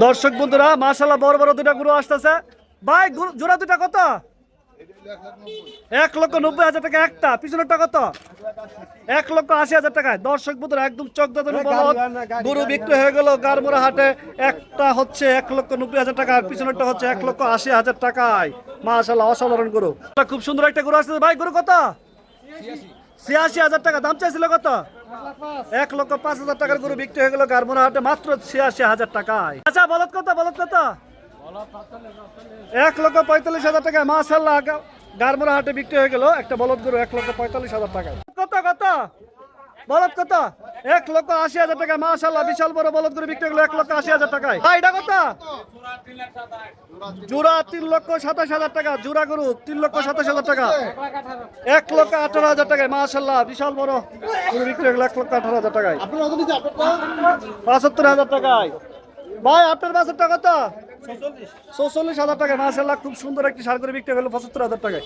দর্শক বন্ধুরা মাশাআল্লাহ বড় বড় দুটা গরু আসতেছে। ভাই জোড়া দুটা কত? 1,90,000 টাকা একটা। পিছনেরটা কত? 1,80,000 টাকায়। দর্শক বন্ধুরা একদম চোখ দাঁড়ানো বলদ গরু বিক্রি হয়ে গেল গারমুরা হাটে। একটা হচ্ছে 1,90,000 টাকা, আর পিছনেরটা হচ্ছে 1,80,000 টাকায়। মাশাআল্লাহ অসাধারণ গরু। খুব সুন্দর একটা গরু আসছে। ভাই গরু কত? 86,000 টাকা। দাম চাইছিল কত? 1,05,000 টাকার গরু বিক্রি হয়ে গেল গারমুরা হাটে মাত্র 86,000 টাকায়। আচ্ছা বলদ কত? বলদ কত? 1,45,000 টাকায়। মাশাআল্লাহ গারমুরা হাটে বিক্রি হয়ে গেল একটা বলদ গরু 1,45,000 টাকায়। কত কত বলদ কত? 1,80,000 টাকা। মাশাআল্লাহ বিশাল বড় বলদ গরু বিক্রি হয়ে গেল 1,80,000 টাকায়। ভাই এটা কত? জোড়া 3,27,000 টাকা। জোড়া গরু 3,27,000 টাকা। 1,18,000 টাকায়। মাশাআল্লাহ বিশাল বড় গরু বিক্রি হয়ে গেল 1,18,000 টাকায়। 75,000 টাকায়। ভাই আপনার বাজারটা কত? 46,000 টাকায়। মাশাআল্লাহ খুব সুন্দর একটি ষাঁড় গরু বিক্রি হয়ে গেল 75,000 টাকায়।